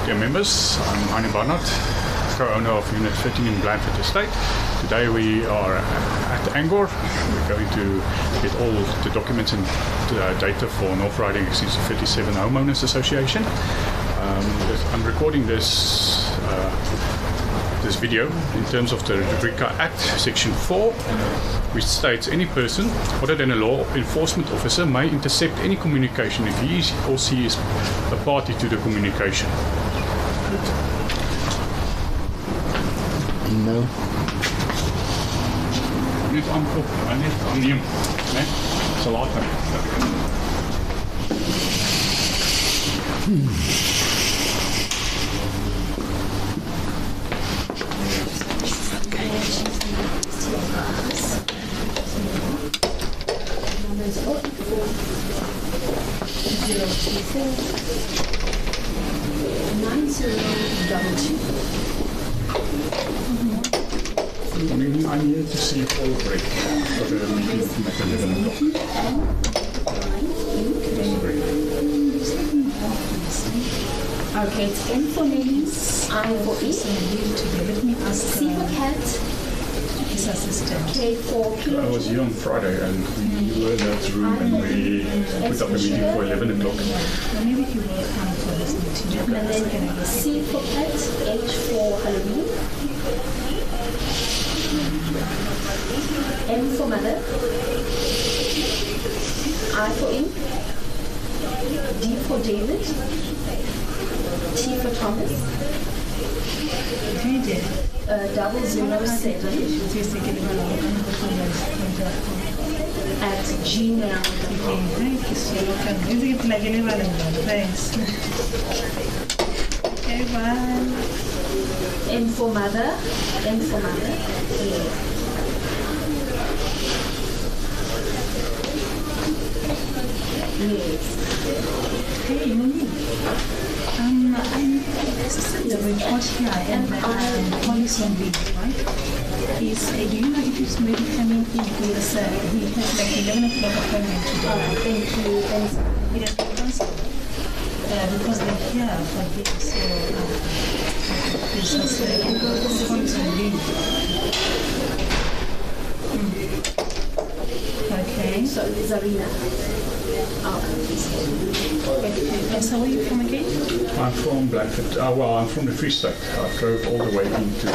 Dear members, I'm Heinie Barnard, co-owner of Unit 13 in Blandford Estate. Today we are at Angor. We're going to get all the documents and data for North Riding Extension 37 Homeowners Association. I'm recording this video in terms of the Rubrica Act, Section 4, which states any person other than a law enforcement officer may intercept any communication if he or she is a party to the communication. No. Net aanneem, né? Dis later. I need to see all break for the meeting at 11 o'clock. Okay, it's N for names, I for E, C for cat, his assistant, K for K. I was here on Friday and we were in that room and we put up a meeting for 11 o'clock. Maybe he will come for this meeting. And then C for cat, H for Halloween, M for mother, I for ink, D for David, T for Thomas, 007 at gmail.com. Thanks. Okay, bye. M for mother, M for mother. Yes. Hey, Monique. I'm the report here and I'm police on leave, right? Do you know if he's maybe coming in? Yes, we have like 11 o'clock appointment today. Thank you. Thanks. He has been cancelled because they're here for this. So he's just police on leave. Okay. So Zarina. And so where are you from again? I'm from Blandford. Well, I'm from the Free State. I drove all the way into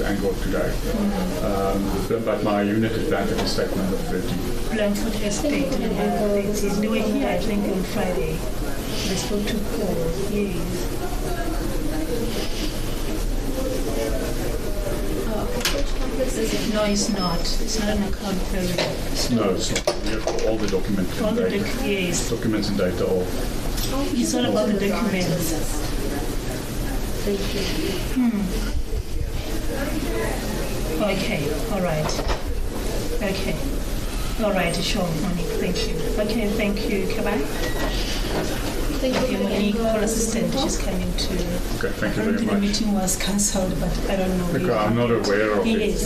Angor today. But my unit is Blandford Estate number 13. Blandford Estate. They were here, I think, on Friday. They spoke to Paul. Yes. No, it's not. It's not an account period. No, it's not. We have all the documents and data. Yes. Documents and data all. It's all about the documents. Thank you. Okay, all right. Okay. All right, sure, Monique, thank you. Okay, thank you. Goodbye. Thank you, Monique, call assistant, she's coming to. Okay, thank you very The much. meeting was cancelled, but I don't know. Because I'm not aware of it. Yes,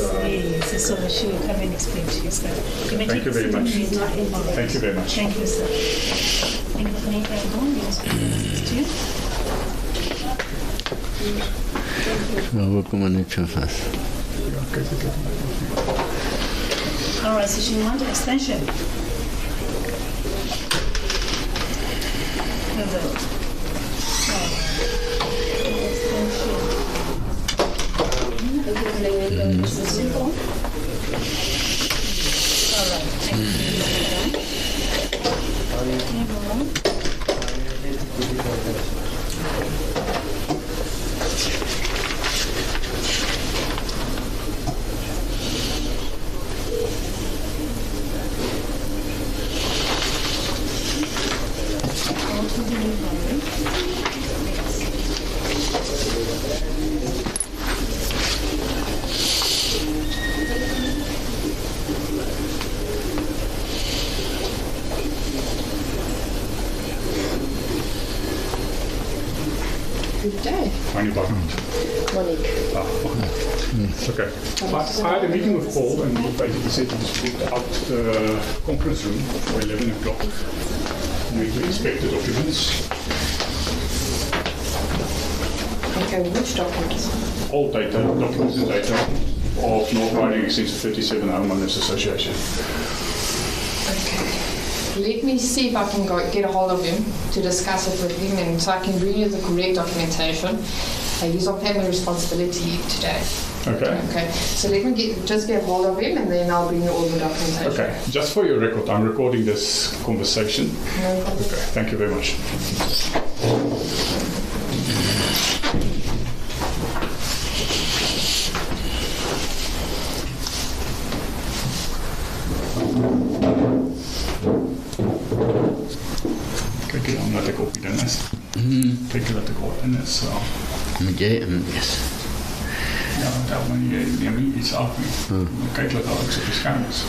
so she will come and explain to you, sir. Thank you very much. Thank you very much. Thank you, sir. Thank you for making it on. Luego como han hecho fácil. All right, so she wants an extension. Good day. Heinie Barnard. Monique. Okay. I had a meeting with Paul and he basically said he booked out the conference room for 11 o'clock. We need to inspect the documents. Okay, which documents? All data, documents and data of North Riding Extension 37 Homeowners Association. Okay. Let me see if I can get a hold of him to discuss it with him and so I can bring you the correct documentation. He's on family responsibility today. Okay. Okay. So let me just get a hold of him and then I'll bring you all the documentation. Okay. Just for your record, I'm recording this conversation. No problem. Okay. Thank you very much. Kyk hier omdat ek op die ding is. Kyk dat ek op in is. So. Moet jy in wees? Ja, tel maar jy neem nie iets af nie. Kyk dat ek so beskerm is.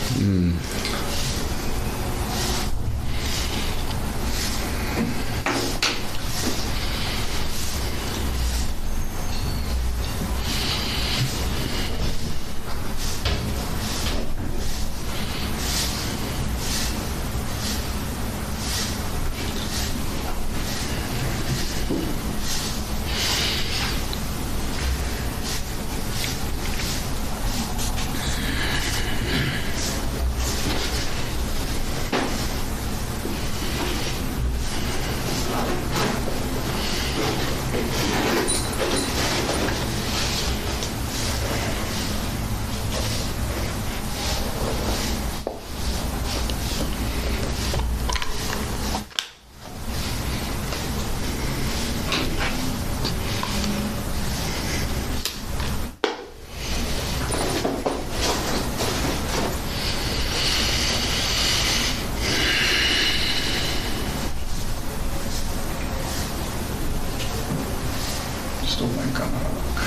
Stop mijn camera ook.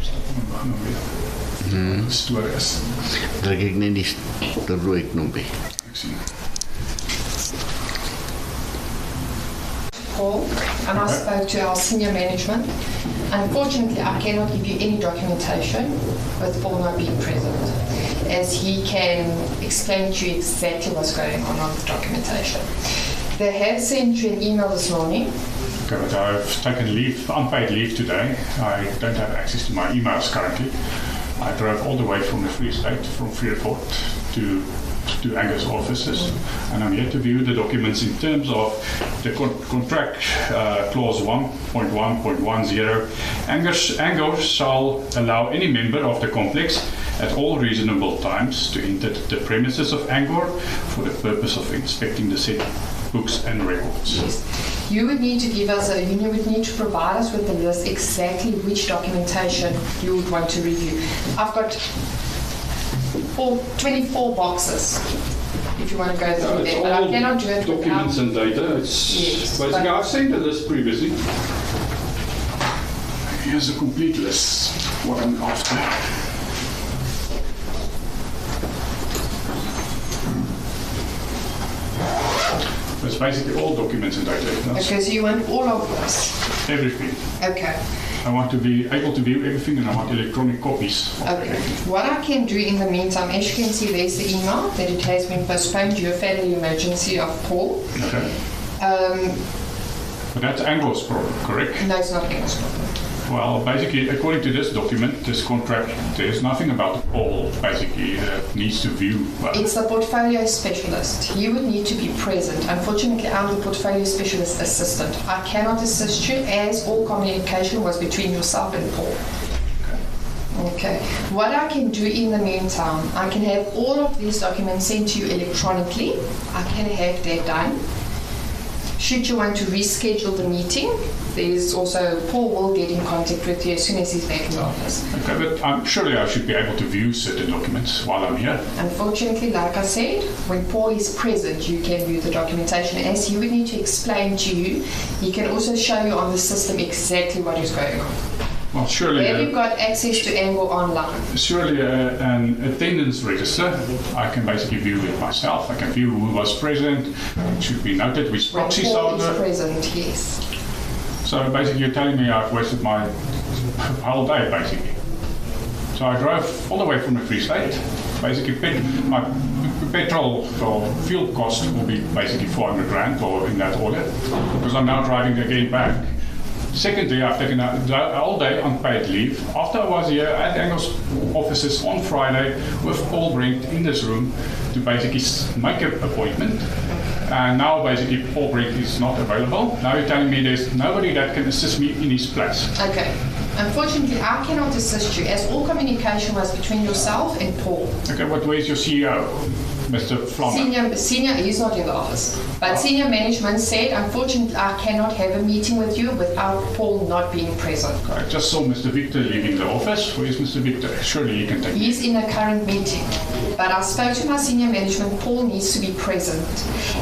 Stop hem maar nog weer. Stoor is. Druk ek net die rooi knoppie. Ek sien. Paul, and I spoke to our senior management. Unfortunately, I cannot give you any documentation with Paul not being present, as he can explain to you exactly what's going on with the documentation. They have sent you an email this morning. Okay, but I've taken leave, unpaid leave today. I don't have access to my emails currently. I drove all the way from the Free State, from Freeport to Angor's offices, and I'm here to view the documents in terms of the contract clause 1.1.10. Angor shall allow any member of the complex at all reasonable times to enter the premises of Angor for the purpose of inspecting the said books and records. Yes. You would need to give us you would need to provide us with the list exactly which documentation you would want to review. I've got 24 boxes if you want to go through them, but I cannot do it documents and data. It's basically, I've sent a list previously. Here's a complete list, what I'm after. It's basically all documents and data. Okay, so you want all of this? Everything. Okay. I want to be able to view everything, and I want electronic copies of Okay. everything. What I can do in the meantime, as you can see, there's the email that it has been postponed due to a family emergency of Paul. Okay. But that's Angor's problem, correct? No, it's not Angor's problem. Well, basically, according to this document, this contract, there's nothing about Paul, basically, that needs to view. It's the portfolio specialist. You would need to be present. Unfortunately, I'm the portfolio specialist assistant. I cannot assist you as all communication was between yourself and Paul. Okay. What I can do in the meantime, I can have all of these documents sent to you electronically. I can have that done. Should you want to reschedule the meeting, there's also, Paul will get in contact with you as soon as he's back in the office. Okay, but surely I should be able to view certain documents while I'm here. Unfortunately, like I said, when Paul is present, you can view the documentation. As he would need to explain to you, he can also show you on the system exactly what is going on. Well, surely... Where you've got access to Angor online. Surely an attendance register, I can basically view it myself. I can view who was present. It should be noted which When proxies Paul are is there. present, yes. So basically you're telling me I've wasted my whole day, basically. So I drove all the way from the Free State. Basically my petrol or fuel cost will be basically 400 rand or in that order. Because I'm now driving again back Secondly, I've taken a whole day unpaid leave. After I was here at Angor's offices on Friday with Paul Brent in this room to basically make an appointment. And now basically Paul Brent is not available. Now you're telling me there's nobody that can assist me in his place. Okay. Unfortunately, I cannot assist you as all communication was between yourself and Paul. Okay, but where's your CEO, Mr. Flammer? Senior is not in the office. But senior management said, unfortunately, I cannot have a meeting with you without Paul not being present. I just saw Mr. Victor leaving the office. Where's Mr. Victor? Surely he can take He's in a current meeting. But I spoke to my senior management. Paul needs to be present.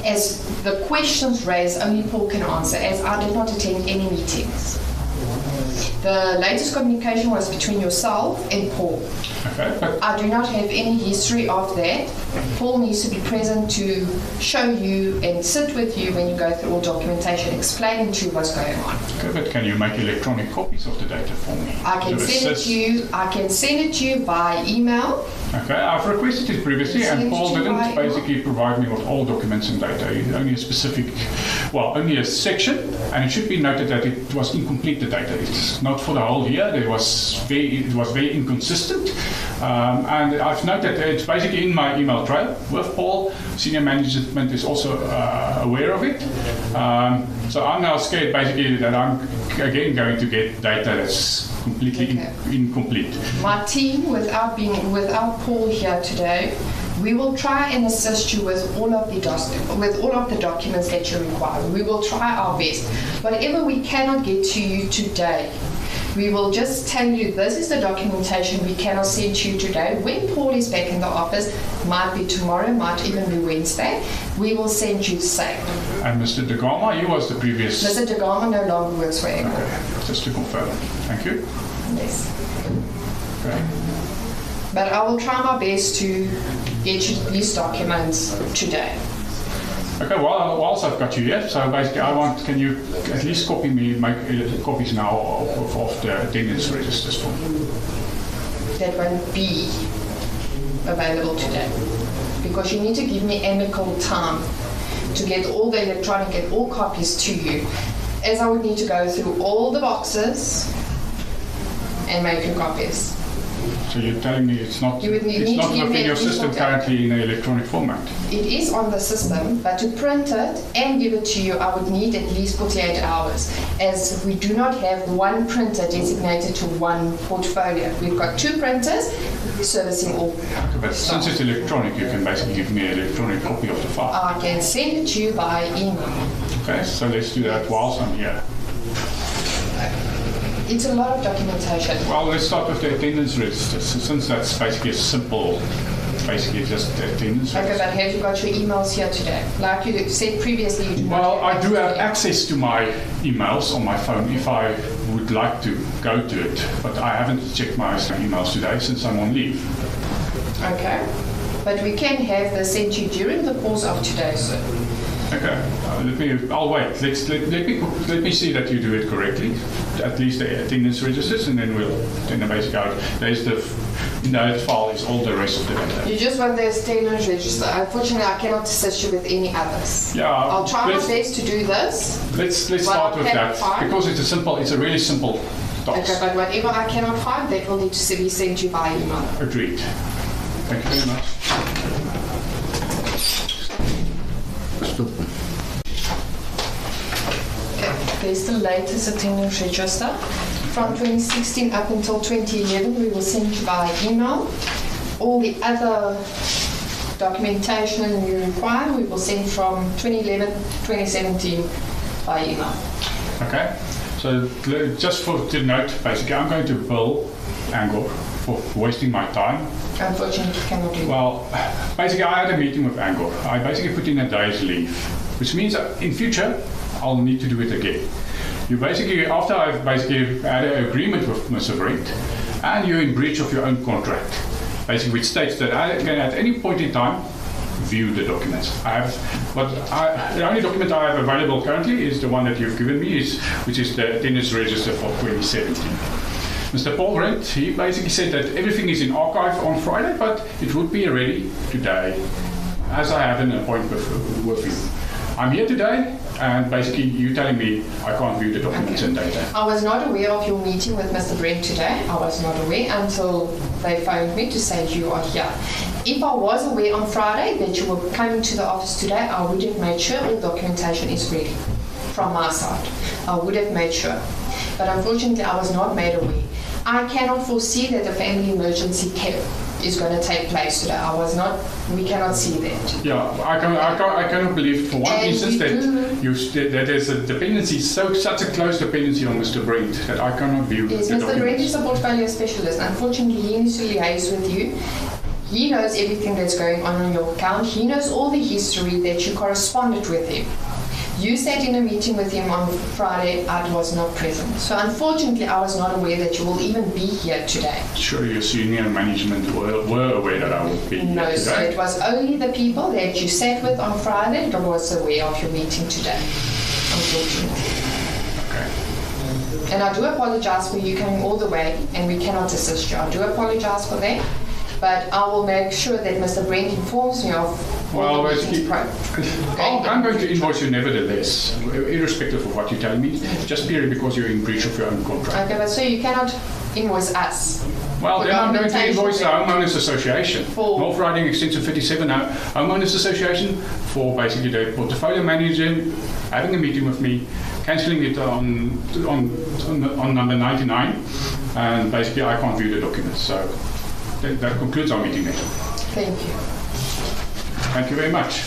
As the questions raised, only Paul can answer, as I did not attend any meetings. The latest communication was between yourself and Paul. Okay, but I do not have any history of that. Paul needs to be present to show you and sit with you when you go through all documentation, explaining to you what's going on. okay, but can you make electronic copies of the data for me? I can send it to you. I can send it to you by email. Okay, I've requested it previously, and Paul didn't basically provide me with all documents and data. Only a specific, only a section, and it should be noted that it was incomplete. The data. It's not for the whole year. It was very inconsistent, and I've noted that it's basically in my email trail with Paul. Senior management is also aware of it. So I'm now scared basically that I'm again going to get data that's completely incomplete. My team, without Paul here today, we will try and assist you with all of the documents that you require. We will try our best. Whatever we cannot get to you today, we will just tell you this is the documentation we cannot send to you today. When Paul is back in the office, might be tomorrow, might even be Wednesday, we will send you the same. And Mr. De Gama, he was the previous... Mr. De Gama no longer works for Angor. Okay, just to confirm. Thank you. Yes. Okay. But I will try my best to get you these documents today. Okay, well, whilst I've got you here, so basically can you at least make copies now of the attendance registers for me? That won't be available today because you need to give me amicable time to get all the electronic and all copies to you, as I would need to go through all the boxes and make you copies. So you're telling me it's not within your system currently in an electronic format? It is on the system, but to print it and give it to you, I would need at least 48 hours, as we do not have one printer designated to one portfolio. We've got two printers servicing all. Okay, but since it's electronic, you can basically give me an electronic copy of the file. I can send it to you by email. Okay, so let's do that whilst I'm here. It's a lot of documentation. Well, let's start with the attendance registers, since that's basically a simple, basically just attendance register. Okay, but have you got your emails here today? Like you said previously, you do not Well, I do have emails. access to my emails on my phone if I would like to go to it, but I haven't checked my emails today since I'm on leave. Okay, but we can have this sent to you during the course of today, sir. Okay, I'll wait. Let me see that you do it correctly, at least the attendance registers, and then the basic out. In that file is all the rest of the data. You just want the attendance register. Unfortunately, I cannot assist you with any others. Yeah, I'll try my best to do this. Let's start with that because it's a really simple task. Okay, but whatever I cannot find, that will need to be sent to you by email. Agreed. Thank you very much. Stop. Okay, there's the latest attendance register. From 2016 up until 2011, we will send you by email. All the other documentation you require, we will send from 2011 to 2017 by email. Okay, so just to note, basically, I'm going to bill Angor for wasting my time. Unfortunately, you cannot do that. Well, basically, I had a meeting with Angor. I basically put in a day's leave, which means that in future, I'll need to do it again. You basically, after I've basically had an agreement with Mr. Brent, and you're in breach of your own contract, basically, which states that I can at any point in time view the documents. The only document I have available currently is the one that you've given me, which is the attendance register for 2017. Mr. Paul Brent, he basically said that everything is in archive on Friday, but it would be ready today, as I have an appointment with him. I'm here today, and basically you telling me I can't view the documents and data. I was not aware of your meeting with Mr. Brent today. I was not aware until they phoned me to say you are here. If I was aware on Friday that you were coming to the office today, I would have made sure all documentation is ready from my side. I would have made sure. But unfortunately, I was not made aware. I cannot foresee that a family emergency is going to take place today. We cannot see that. Yeah, I cannot believe for one instance that there's a dependency, such a close dependency on Mr. Brent that I cannot view Yes, the Mr. documents. Brent is a portfolio specialist. Unfortunately, he needs to liaise with you. He knows everything that's going on your account. He knows all the history that you corresponded with him. You sat in a meeting with him on Friday. I was not present. So unfortunately, I was not aware that you will even be here today. Sure, your senior management were aware that I would be here No, today. so it was only the people that you sat with on Friday that was aware of your meeting today, unfortunately. Okay. And I do apologize for you coming all the way and we cannot assist you. I do apologize for that. But I will make sure that Mr. Brent informs me of all the meetings I'm going to invoice you nevertheless, irrespective of what you tell me, just purely because you're in breach of your own contract. Okay, but so you cannot invoice us. Well, for then I'm going to documentation invoice the that- Homeowners Association, For- North Riding Extension 57 Homeowners Association, for basically the portfolio manager having a meeting with me, cancelling it on number 99, and basically I can't view the documents. So that concludes our meeting then. Thank you. Thank you very much.